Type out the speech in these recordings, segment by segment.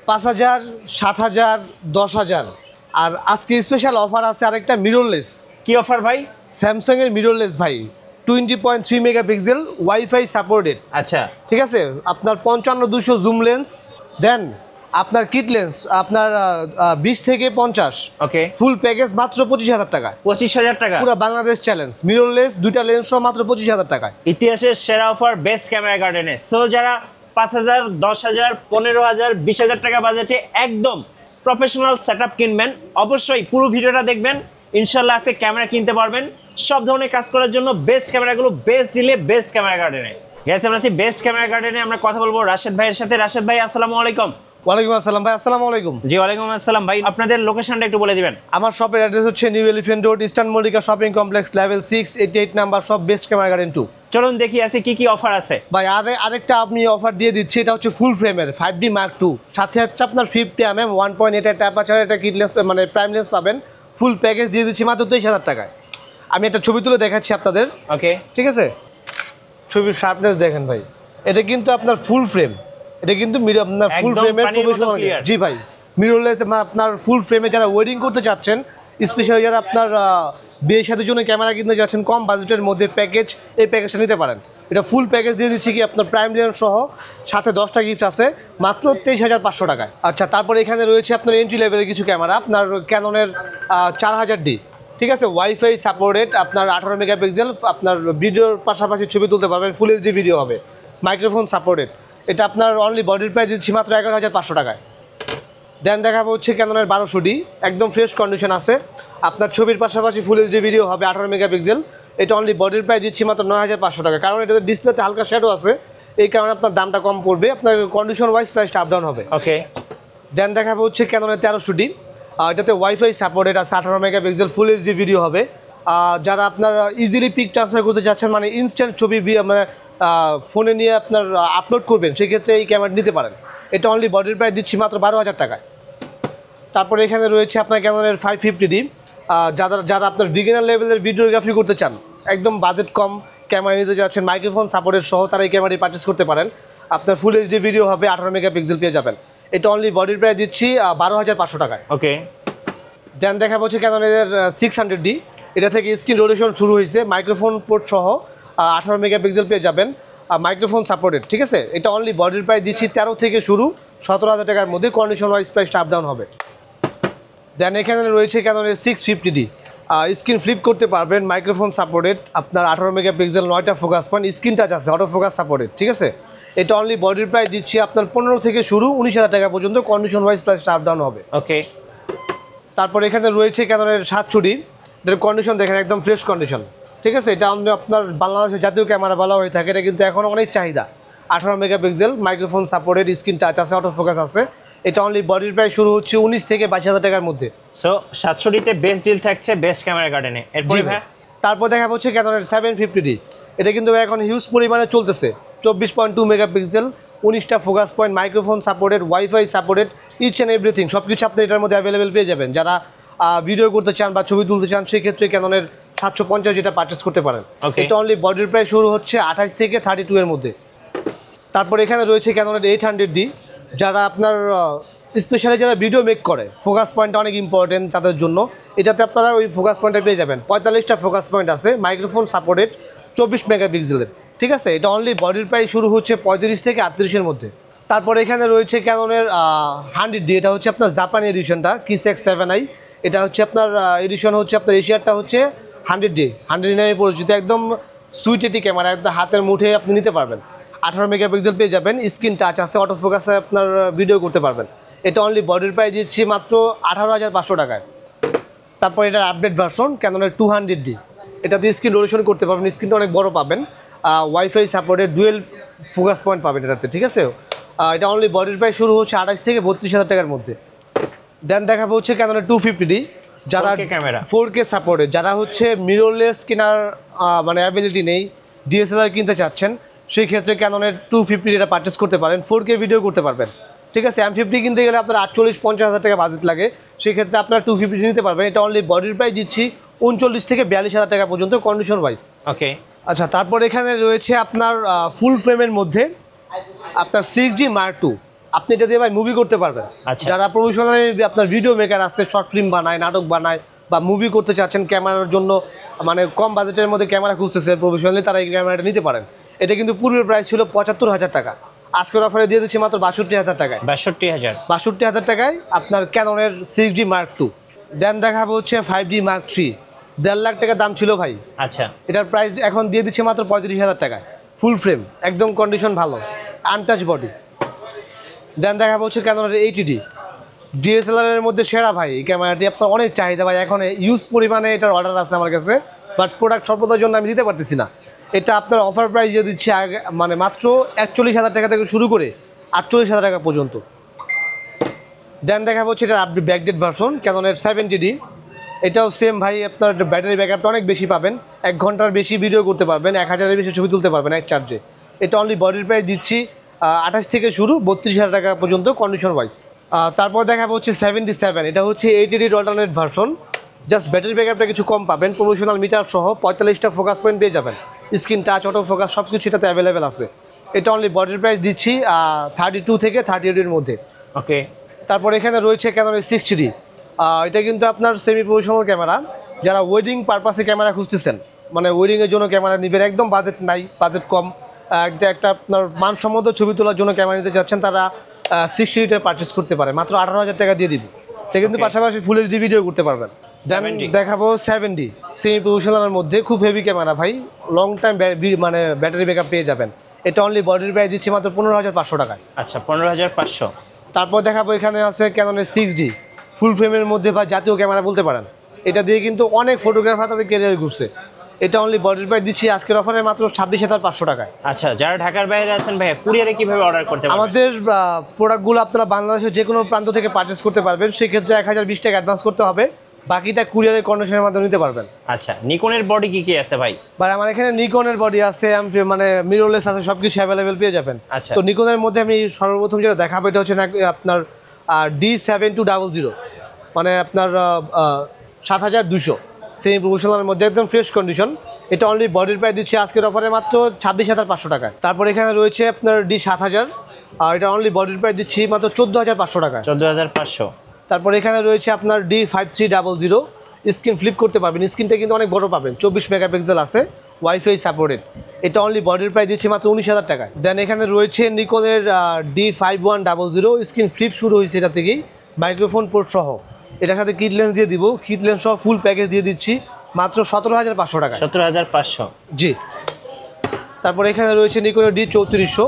5,000, 7,000, 10,000। আর আজকে special offer আছে আরেকটা মিররলেস। কি অফার ভাই? স্যামসাং এর মিররলেস ভাই, 20.3 মেগাপিক্সেল, ওয়াইফাই সাপোর্টেড। আচ্ছা, ঠিক আছে, আপনার 55-200 জুম লেন্স, দেন আপনার কিট লেন্স আপনার 20 থেকে 50। ওকে, ফুল প্যাকেজ মাত্র 25,000 টাকা। 25,000 টাকা, পুরো বাংলাদেশ চ্যালেঞ্জ। মিররলেস দুইটা লেন্স সহ মাত্র 25,000 টাকায়। ইতিহাসের সেরা অফার বেস্ট ক্যামেরা গার্ডেনে। সো যারা 5,000, 10,000, 15,000, 20,000 টাকা বাজেটে একদম প্রফেশনাল সেটআপ কিনবেন, অবশ্যই পুরো ভিডিওটা দেখবেন। ইনশাল্লাহ আজকে ক্যামেরা কিনতে পারবেন। সব ধরনের কাজ করার জন্য বেস্ট ক্যামেরাগুলো বেস্ট ডিলে বেস্ট ক্যামেরা গার্ডেনে। গ্যাস আমরা আছি বেস্ট ক্যামেরা গার্ডেনে। আমরা কথা বলবো রাশেদ ভাইয়ের সাথে। রাশেদ ভাই আসসালামু আলাইকুম। ওয়ালাইকুম আসসালাম ভাই। আসসালামু আলাইকুম। জি ওয়ালাইকুম আসসালাম ভাই, আপনাদের লোকেশনটা একটু বলে দিবেন। আমার শপের অ্যাড্রেস হচ্ছে new elephant road, eastern Mallika shopping complex, level 6, 88 number, সব বেস্ট ক্যামেরা গার্ডেন 2। চলুন দেখি আছে কি কি অফার আছে ভাই। আরেকটা আমি অফার দিয়ে দিচ্ছি, এটা হচ্ছে ফুল ফ্রেমের 5D Mark II, সাথে হচ্ছে আপনার 50mm 1.8 এর ট্যাপারচার, এটা কিট লেন্স মানে প্রাইম লেন্স পাবেন। ফুল প্যাকেজ দিয়ে দিচ্ছি মাত্র 23,000 টাকায়। আমি একটা ছবি তুলে দেখাচ্ছি আপনাদের। ওকে, ঠিক আছে, ছবির শার্পনেস দেখেন ভাই। এটা কিন্তু আপনার ফুল ফ্রেম, এটা কিন্তু আপনার ফুল ফ্রেমের প্রফেশনাল। জি ভাই, মিররলেস আপনার ফুল ফ্রেমে যারা ওয়েডিং করতে চাচ্ছেন, স্পেশালি যারা আপনার বিয়ে শাদীর জন্য ক্যামেরা কিনতে যাচ্ছেন কম বাজেটের মধ্যে প্যাকেজ, এই প্যাকেজটা নিতে পারেন। এটা ফুল প্যাকেজ দিয়ে দিচ্ছি কি আপনার প্রাইম লেন্স সহ, সাথে 10টা গিফট আছে মাত্র 23,500 টাকায়। আচ্ছা, তারপরে এখানে রয়েছে আপনার এন্ট্রি লেভেলের কিছু ক্যামেরা, আপনার ক্যাননের 4000D। ঠিক আছে, ওয়াইফাই সাপোর্টেড, আপনার 18 মেগাপিক্সেল, আপনার ভিডিওর পাশাপাশি ছবি তুলতে পারবেন, ফুল এইচডি ভিডিও হবে, মাইক্রোফোন সাপোর্টেড। এটা আপনার অনলি বডির প্রাইস দিচ্ছি মাত্র 11,500 টাকায়। দেন দেখাবো হচ্ছে ক্যাননের 1200D, একদম ফ্রেশ কন্ডিশন আছে, আপনার ছবির পাশাপাশি ফুল এইচডি ভিডিও হবে, 18 মেগাপিক্সেল। এটা অনলি বডির প্রাইস দিচ্ছি মাত্র 9,500 টাকা, কারণ এটাতে ডিসপ্লেতে হালকা শ্যাডো আছে, এই কারণে আপনার দামটা কম পড়বে, আপনার কন্ডিশন ওয়াইজ প্রাইসটা আপ ডাউন হবে। ওকে, দেন দেখাবো হচ্ছে ক্যাননের 1300D, এটাতে ওয়াইফাই সাপোর্টেড আছে, 18 মেগাপিক্সেল, ফুল এইচডি ভিডিও হবে। যারা আপনার ইজিলি পিক ট্রান্সফার করতে চাচ্ছেন, মানে ইনস্ট্যান্ট ছবি মানে ফোনে নিয়ে আপনার আপলোড করবেন, সেক্ষেত্রে এই ক্যামেরা নিতে পারেন। এটা অনলি বডির প্রাইস দিচ্ছি মাত্র 12,000 টাকায়। তারপরে এখানে রয়েছে আপনার ক্যাননের 550D, যারা আপনার বিগিনার লেভেলের ভিডিওগ্রাফি করতে চান, একদম বাজেট কম ক্যামেরা নিতে যাচ্ছেন, মাইক্রোফোন সাপোর্টের সহ, তারা এই ক্যামেরাটি পারচেস করতে পারেন। আপনার ফুল এইচডি ভিডিও হবে, 18 মেগাপিক্সেল পেয়ে যাবেন। এটা অনলি বডির প্রাইস দিচ্ছি 12,500 টাকায়। ওকে, দেন দেখা হচ্ছে ক্যাননের 600D, এটা থেকে স্ক্রিন রোটেশন শুরু হয়েছে, মাইক্রোফোন পোর্ট সহ, 18 মেগাপিক্সেল পেয়ে যাবেন, মাইক্রোফোন সাপোর্টেড। ঠিক আছে, এটা অনলি বডির প্রাইস দিচ্ছি 13 থেকে শুরু, 17,000 টাকার মধ্যে, কন্ডিশন ওয়াইজ প্রাইসটা আপ ডাউন হবে। দেন এখানে রয়েছে ক্যাননের 650D, স্ক্রিন ফ্লিপ করতে পারবেন, মাইক্রোফোন সাপোর্টেড, আপনার 18 মেগাপিক্সেল, 9টা ফোকাস পয়েন্ট, স্ক্রিন টাচ আছে, অটো ফোকাস সাপোর্টেড। ঠিক আছে, এটা অনলি বডির প্রাইস দিচ্ছি আপনার 15 থেকে শুরু, 19,000 টাকা পর্যন্ত, কন্ডিশন ওয়াইজ প্রাইসটা আপ ডাউন হবে। ওকে, তারপর এখানে রয়েছে ক্যাননের 700D, এটার কন্ডিশন দেখেন একদম ফ্রেশ কন্ডিশন। ঠিক আছে, এটা আপনার বাংলাদেশের জাতীয় ক্যামেরা বলা হয়ে থাকে, এটা কিন্তু এখন অনেক চাহিদা। 18 megapixel, microphone supported, screen touch আছে, অটো ফোকাস আছে। এটা অনলি বডির প্রাইস শুরু হচ্ছে 19 থেকে 22,000 টাকার মধ্যে। সো 700D-তে বেস্ট ডিল থাকছে বেস্ট ক্যামেরা গার্ডেনে। এরপরে ভাই তারপর দেখা হচ্ছে ক্যাননের 750D, এটা কিন্তু এখন হিউজ পরিমাণে চলতেছে, 24.2 মেগাপিক্সেল, 19টা focus point, microphone supported, wifi supported, each and everything সব কিছু আপনি এটার মধ্যে অ্যাভেলেবেল পেয়ে যাবেন। যারা ভিডিও করতে চান বা ছবি তুলতে চান, সেক্ষেত্রে ক্যাননের 750 যেটা পারচেস করতে পারেন। এটা অনলি বডির প্রাইস শুরু হচ্ছে 28 থেকে 32 এর মধ্যে। তারপর এখানে রয়েছে ক্যাননের 800D, যারা আপনার স্পেশালি যারা ভিডিও মেক করে, ফোকাস পয়েন্টটা অনেক ইম্পর্টেন্ট তাদের জন্য, এটাতে আপনারা ওই ফোকাস পয়েন্টটা পেয়ে যাবেন। 45টা ফোকাস পয়েন্ট আছে, মাইক্রোফোন সাপোর্টেড, 24 মেগাপিক্সেলের। ঠিক আছে, এটা অনলি বডির প্রাইস শুরু হচ্ছে 35 থেকে 38 এর মধ্যে। তারপর এখানে রয়েছে ক্যাননের 100D, এটা হচ্ছে আপনার জাপানি এডিশনটা, কিসেক্স 7i। এটা হচ্ছে আপনার এডিশন হচ্ছে আপনার এশিয়ারটা হচ্ছে 100D নামে পরিচিত, একদম সুইট এটি ক্যামেরা, একদম হাতের মুঠে আপনি নিতে পারবেন। 18 মেগাপিক্সেল পেয়ে যাবেন, স্ক্রিন টাচ আছে, অটো ফোকাসে আপনার ভিডিও করতে পারবেন। এটা অনলি বডির প্রাইস দিচ্ছি মাত্র 18,500 টাকায়। তারপর এটার আপডেট ভার্সন ক্যাননের 200D, এটাতে স্ক্রিন রোটেশন করতে পারবেন, স্ক্রিনটা অনেক বড় পাবেন, wifi supported, dual focus point পাবেন এটাতে। ঠিক আছে, এটা অনলি বডির প্রাইস শুরু হচ্ছে 28 থেকে 32,000 টাকার মধ্যে। দেন দেখাবো হচ্ছে ক্যাননের 250D, যারা 4K সাপোর্টেড, যারা হচ্ছে মিররলেস কেনার মানে অ্যাবিলিটি নেই, ডিএসএলআর কিনতে চাচ্ছেন, সেই ক্ষেত্রে ক্যাননের 250D এটা পারচেস করতে পারেন, 4K ভিডিও করতে পারবেন। ঠিক আছে, M50 কিনতে গেলে আপনার 48-50,000 টাকা বাজেট লাগে, সেই ক্ষেত্রে আপনার 250D নিতে পারবেন। এটা অনলি বডির প্রাইস দিচ্ছি 39 থেকে 42,000 টাকা পর্যন্ত, কন্ডিশন ওয়াইজ। ওকে, আচ্ছা, তারপর এখানে রয়েছে আপনার ফুল ফ্রেমের মধ্যে আপনার 6D Mark II, আপনি এটা দিয়ে ভাই মুভি করতে পারবেন। আচ্ছা। যারা প্রফেশনালি আপনার ভিডিও মেকার আছে, শর্ট ফিল্ম বানায়, নাটক বানায় বা মুভি করতে চাচ্ছেন, ক্যামেরার জন্য মানে কম বাজেটের মধ্যে ক্যামেরা খুঁজতেছে প্রফেশনালি, তারা এই ক্যামেরাটা নিতে পারেন। এটা কিন্তু পূর্বের প্রাইস ছিল ৭৫,০০০ টাকা, আজকের অফারে দিয়ে দিচ্ছি মাত্র ৬২,০০০ টাকায়। ৬২,০০০ টাকায় আপনার ক্যাননের 6D Mark II। দেন দেখাবো হচ্ছে 5D Mark III, ১.৫ লাখ টাকা দাম ছিল ভাই। আচ্ছা, এটার প্রাইস এখন দিয়ে দিচ্ছে মাত্র ৩৫,০০০ টাকায়, ফুল ফ্রেম, একদম কন্ডিশন ভালো, আনটাচ বডি। দেন দেখাবো হচ্ছে ক্যাননের 80D, DSLR এর মধ্যে সেরা ভাই এই ক্যামেরাটি। আপনার অনেক চাহিদা ভাই, এখন ইউজ পরিমাণে এটার অর্ডার আছে আমার কাছে, বাট প্রোডাক্ট স্বল্পতার জন্য আমি দিতে পারতেছি না। এটা আপনার অফার প্রাইস দিয়ে দিচ্ছে আগে মানে মাত্র ৪১,০০০ টাকা থেকে শুরু করে ৪৮,০০০ টাকা পর্যন্ত। দেন দেখাবো হচ্ছে এটার আপডেট ব্যাকডেট ভার্সন ক্যাননের 70D। এটাও সেম ভাই, আপনার ব্যাটারি ব্যাকআপটা অনেক বেশি পাবেন, ১ ঘন্টার বেশি ভিডিও করতে পারবেন, ১,০০০-এর বেশি ছবি তুলতে পারবেন এক চার্জে। এটা অনলি বডির প্রাইস দিচ্ছি ২৮ থেকে শুরু ৩২,০০০ টাকা পর্যন্ত কন্ডিশন ওয়াইজ। তারপর দেখাবো হচ্ছে 77, এটা হচ্ছে 80D alternate version. Just battery ব্যাকআপটা কিছু কম পাবেন, প্রমোশনাল মিটার সহ ৪৫টা ফোকাস পয়েন্ট পেয়ে যাবেন, স্ক্রিন টাচ, অটো ফোকাস সব কিছু এটাতে অ্যাভেলেবেল আছে। এটা অনলি বডির প্রাইস দিচ্ছি 32 থেকে 38-এর মধ্যে। ওকে। তারপর এখানে রয়েছে ক্যাননের 60D। এটা কিন্তু আপনার সেমি প্রফেশনাল ক্যামেরা, যারা ওয়েডিং পারপাসে ক্যামেরা খুঁজতেছেন, মানে ওয়েডিংয়ের জন্য ক্যামেরা নেবেন, একদম বাজেট নাই, বাজেট কম, একটা আপনার মানসম্মত ছবি তোলার জন্য ক্যামেরা নিতে চাচ্ছেন, তারা 60D পারচেস করতে পারে, মাত্র ১৮,০০০ টাকা দিয়ে দিব। এটা কিন্তু পাশাপাশি ফুল এইচডি ভিডিও করতে পারবেন। দেন দেখাবো 70 সেমি প্রফেশনালের মধ্যে, খুব হেভি ক্যামেরা ভাই, লং টাইম মানে ব্যাটারি ব্যাকআপ পেয়ে যাবেন। এটা অনলি বডির প্রাইস দিচ্ছি মাত্র ১৫,৫০০ টাকায়। আচ্ছা, ১৫,৫০০। তারপর দেখাবো এখানে আছে ক্যাননের 6D ফুল ফ্রেমের মধ্যে বা জাতীয় ক্যামেরা বলতে পারেন। এটা দিয়ে কিন্তু অনেক ফটোগ্রাফার তাদের ক্যারিয়ার ঘুরছে। এটা অনলি বডির প্রাইস দিচ্ছি আজকের অফারে মাত্র ২৬,৫০০ টাকায়। আচ্ছা, যারা ঢাকার বাইরে আছেন ভাইয়া, কুরিয়ারে কিভাবে অর্ডার করতে পারবেন? আমাদের প্রোডাক্টগুলো আপনারা বাংলাদেশের যে কোনো প্রান্ত থেকে পারচেস করতে পারবেন, সেক্ষেত্রে ১,০২০ টাকা অ্যাডভান্স করতে হবে, বাকিটা কুরিয়ারের কন্ডিশনের মাধ্যমে নিতে পারবেন। আচ্ছা, নিকনের বডি কি আছে ভাই? ভাই আমার এখানে নিকনের বডি আছে, মানে মিররলেস আছে, সব কিছু অ্যাভেলেবেল পেয়ে যাবেন। আচ্ছা। তো নিকনের মধ্যে আমি সর্বপ্রথম যেটা দেখাবো এটা হচ্ছে আপনার D7200, মানে আপনার ৭২০০ সেমি প্রফেশনালের মধ্যে, একদম ফ্রেশ কন্ডিশন। এটা অনলি বডির প্রাইস দিচ্ছে আজকের অফারে মাত্র ২৬,৫০০ টাকায়। তারপর এখানে রয়েছে আপনার D7000, আর এটা অনলি বডির প্রাইস দিচ্ছি মাত্র ১৪,৫০০ টাকায়। ১৪,৫০০। তারপর এখানে রয়েছে আপনার D5300, স্ক্রিন ফ্লিপ করতে পারবেন, স্ক্রিনটা কিন্তু অনেক বড় পাবেন, ২৪ মেগাপিক্সেল আছে, ওয়াইফাই সাপোর্টেড। এটা অনলি বডির প্রাইস দিচ্ছি মাত্র ১৯,০০০ টাকায়। দেন এখানে রয়েছে নিকনের D5100, স্ক্রিন ফ্লিপ শুরু হয়েছে এটা থেকেই, মাইক্রোফোন পোর্ট সহ। এটার সাথে কিট লেন্স দিয়ে দিব, কিট লেন্স সহ ফুল প্যাকেজ দিয়ে দিচ্ছি মাত্র ১৭,৫০০ টাকা। ১৭,৫০০। জি। তারপর এখানে রয়েছে নিকনের D3400,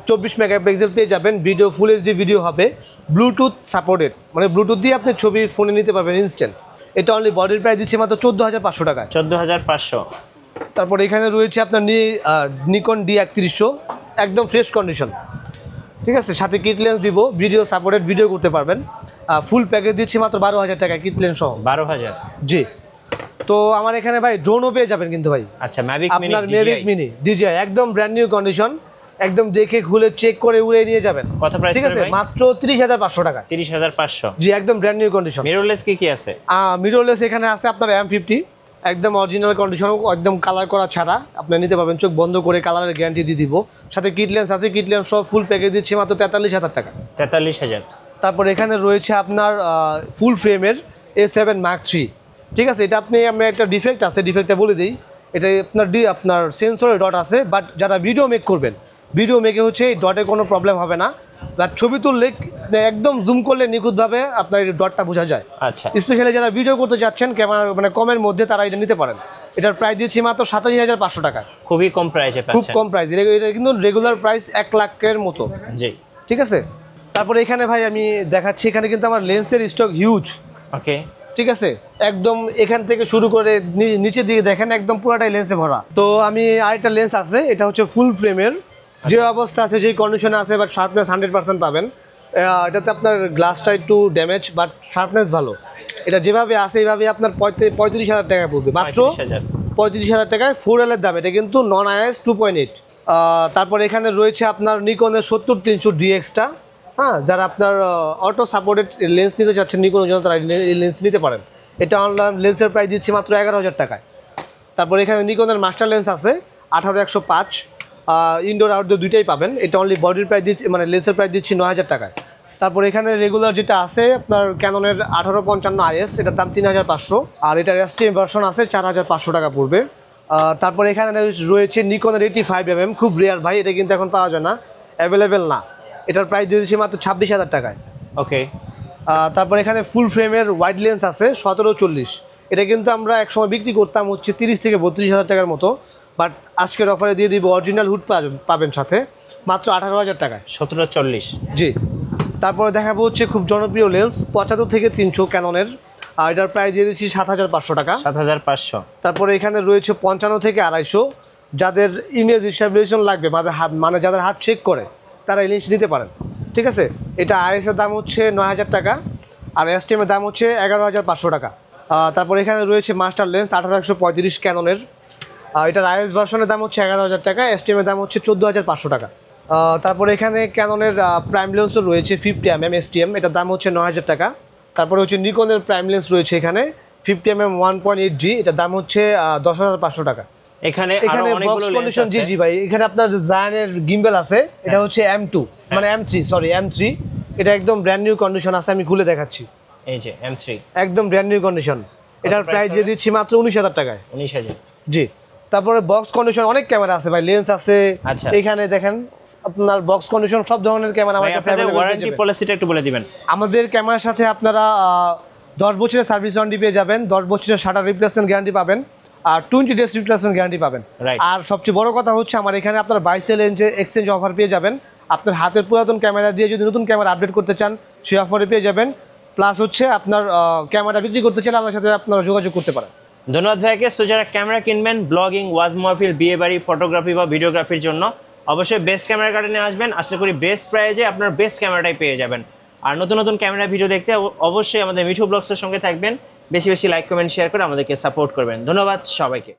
২৪ মেগাপিক্সেল পেয়ে যাবেন, ভিডিও ফুল এইচডি ভিডিও হবে, ব্লুটুথ সাপোর্টেড, মানে ব্লুটুথ দিয়ে আপনি ছবি ফোনে নিতে পারবেন ইনস্ট্যান্ট। এটা অনলি বডির প্রাইস দিচ্ছে মাত্র ১৪,৫০০ টাকায়। ১৪,৫০০। তারপর এখানে রয়েছে আপনার নিকন D3100, একদম ফ্রেশ কন্ডিশন, ঠিক আছে, সাথে কিট লেন্স দিব, ভিডিও সাপোর্টেড, ভিডিও করতে পারবেন, ফুল প্যাকেজ দিচ্ছি মাত্র ১২,০০০ টাকায় কিট লেন্স সহ। ১২,০০০। জি। তো আমার এখানে ভাই ড্রোনও পেয়ে যাবেন কিন্তু ভাই। আচ্ছা, ম্যাভিক আপনার ম্যাভিক মিনি DJI একদম ব্র্যান্ড নিউ কন্ডিশন, একদম দেখে খুলে চেক করে উড়ে নিয়ে যাবেন। কত প্রাইস? ঠিক আছে, মাত্র ৩০,৫০০ টাকা। ৩০,৫০০। জি, একদম ব্র্যান্ড নিউ কন্ডিশন। মিররলেস কি আছে? মিররলেস এখানে আছে আপনার M50, একদম অরিজিনাল কন্ডিশন, একদম কালার করা ছাড়া আপনি নিতে পারবেন, চোখ বন্ধ করে কালারের গ্যারান্টি দিয়ে দিব। সাথে কিট লেন্স আছে, কিট লেন্স সব ফুল প্যাকেজ দিচ্ছি মাত্র ৪৩,০০০ টাকা। ৪৩,০০০। তারপর এখানে রয়েছে আপনার ফুল ফ্রেমের A7 Mark III, ঠিক আছে। এটা আমি একটা ডিফেক্ট আছে, ডিফেক্টটা বলে দিই। এটা আপনার সেন্সরের ডট আছে, বাট যারা ভিডিও মেক করবেন, ভিডিও মেকে হচ্ছে এই ডটে কোনো প্রবলেম হবে না, বাট ছবি তুললে একদম জুম করলে নিখুঁতভাবে আপনার এই ডটটা বোঝা যায়। আচ্ছা, স্পেশালি যারা ভিডিও করতে যাচ্ছেন ক্যামেরা মানে কমের মধ্যে, তারা এটা নিতে পারেন। এটার প্রাইস দিচ্ছি মাত্র ২৭,৫০০ টাকা। খুবই কম প্রাইসে পাচ্ছেন। খুব কম প্রাইস, এটা কিন্তু রেগুলার প্রাইস ১ লাখের মতো। জি, ঠিক আছে। তারপরে এখানে ভাই আমি দেখাচ্ছি, এখানে কিন্তু আমার লেন্সের স্টক হিউজ। ওকে, ঠিক আছে, একদম এখান থেকে শুরু করে নিচের দিকে দেখেন, একদম পুরাটাই লেন্সে ভরা। তো আমি আরেকটা লেন্স আছে, এটা হচ্ছে ফুল ফ্রেমের, যে অবস্থা আছে সেই কন্ডিশনে আছে, বাট শার্পনেস 100% পাবেন। এটাতে আপনার গ্লাসটা একটু ড্যামেজ, বাট শার্পনেস ভালো। এটা যেভাবে আছে এইভাবে আপনার ৩৫,০০০ টাকা পড়বে, মাত্র ৩৫,০০০ টাকায় 4L এর দাম। এটা কিন্তু নন IS 2.8। তারপর এখানে রয়েছে আপনার নিকনের ৭০-৩০০ DX-টা, হ্যাঁ, যারা আপনার অটো সাপোর্টেড লেন্স নিতে চাচ্ছেন নিকনের জন্য, তারা এই লেন্স নিতে পারেন। এটা অনলাইন লেন্সের প্রাইস দিচ্ছি মাত্র ১১,০০০ টাকায়। তারপর এখানে নিকনের মাস্টার লেন্স আছে ১৮-১০৫, ইনডোর আউটডোর দুইটাই পাবেন। এটা অনলি বডির প্রাইস দিচ্ছি, মানে লেন্সের প্রাইস দিচ্ছি 9,000 টাকায়। তারপর এখানে রেগুলার যেটা আছে আপনার ক্যাননের 1855 IS, এটার দাম 3,500, আর এটার এসটিএম ভার্সন আছে 4,500 টাকা পড়বে। তারপর এখানে রয়েছে নিকনের 85mm, খুব রেয়ার ভাই, এটা কিন্তু এখন পাওয়া যায় না, অ্যাভেলেবেল না। এটার প্রাইস দিয়ে দিচ্ছি মাত্র 26,000 টাকায়। ওকে। তারপর এখানে ফুল ফ্রেমের ওয়াইড লেন্স আছে 1740, এটা কিন্তু আমরা একসময় বিক্রি করতাম হচ্ছে 30 থেকে 32,000 টাকার মতো, বাট আজকের অফারে দিয়ে দিব, অরিজিনাল হুড পাবেন সাথে মাত্র 18,000 টাকায়। 1740। জি। তারপরে দেখাবো হচ্ছে খুব জনপ্রিয় লেন্স 75 থেকে 300 ক্যাননের, আর এটার প্রাইস দিয়ে দিচ্ছি 7,500 টাকা। 7,500। তারপরে এখানে রয়েছে 55 থেকে 250, যাদের ইমেজ স্ট্যাবিলাইজেশন লাগবে, মানে যাদের হাত চেক করে তারা এই লেন্স নিতে পারেন, ঠিক আছে। এটা IS এর দাম হচ্ছে 9,000 টাকা, আর STM এর দাম হচ্ছে 11,500 টাকা। তারপর এখানে রয়েছে মাস্টার লেন্স 1835 ক্যাননের, এটার IS ভার্সনের দাম হচ্ছে 11,000 টাকা, STM এর দাম হচ্ছে 14,500 টাকা। তারপরে এখানে ক্যাননের প্রাইম লেন্সও রয়েছে 50mm STM, এটার দাম হচ্ছে 9,000 টাকা। তারপরে হচ্ছে নিকনের প্রাইম লেন্স রয়েছে এখানে 50mm 1.8G, এটার দাম হচ্ছে 10,500 টাকা। এখানে এখানে বক্স কন্ডিশন, জি জি ভাই, এখানে আপনার জায়ানের গিম্বেল আছে, এটা হচ্ছে M2, মানে M3, এটা একদম ব্র্যান্ড নিউ কন্ডিশন আছে, আমি খুলে দেখাচ্ছি। এই যে M3 একদম ব্র্যান্ড নিউ কন্ডিশন, এটার প্রাইস দিয়ে দিচ্ছি মাত্র 19,000 টাকায়। 19,000। জি। তারপরে বক্স কন্ডিশন অনেক ক্যামেরা আছে ভাই, লেন্স আছে। আচ্ছা। এখানে দেখেন আপনার বক্স কন্ডিশন সব ধরনের ক্যামেরা আমার কাছে আপনাদের ওয়ারেন্টি পলিসিটা একটু বলে দিবেন। আমাদের ক্যামেরার সাথে আপনারা 10 বছরের সার্ভিস ওয়ারেন্টি পেয়ে যাবেন, 10 বছরের শাটার রিপ্লেসমেন্ট গ্যারান্টি পাবেন, আর 20 ডেজ রিপ্লেসমেন্ট গ্যারান্টি পাবেন। Right. আর সবচেয়ে বড় কথা হচ্ছে আমার এখানে আপনার 22 এক্সচেঞ্জ অফার পেয়ে যাবেন। আপনার হাতের পুরাতন ক্যামেরা দিয়ে যদি নতুন ক্যামেরা আপডেট করতে চান, সেই অফারে পেয়ে যাবেন। প্লাস হচ্ছে আপনার ক্যামেরা বিক্রি করতে চাইলে আমার সাথে আপনারা যোগাযোগ করতে পারেন। ধন্যবাদ ভাইকে। সো যারা ক্যামেরা কিনবেন ব্লগিং, ওয়াজ মাহফিল, বিয়ে বাড়ি, ফটোগ্রাফি বা ভিডিওগ্রাফির জন্য, অবশ্যই বেস্ট ক্যামেরা গার্ডেনে আসবেন। আশা করি বেস্ট প্রাইজে আপনার বেস্ট ক্যামেরাটাই পেয়ে যাবেন। আর নতুন নতুন ক্যামেরা ভিডিও দেখতে অবশ্যই আমাদের মিঠু ব্লগসের সঙ্গে থাকবেন। বেশি বেশি লাইক, কমেন্ট, শেয়ার করে আমাদেরকে সাপোর্ট করবেন। ধন্যবাদ সবাইকে।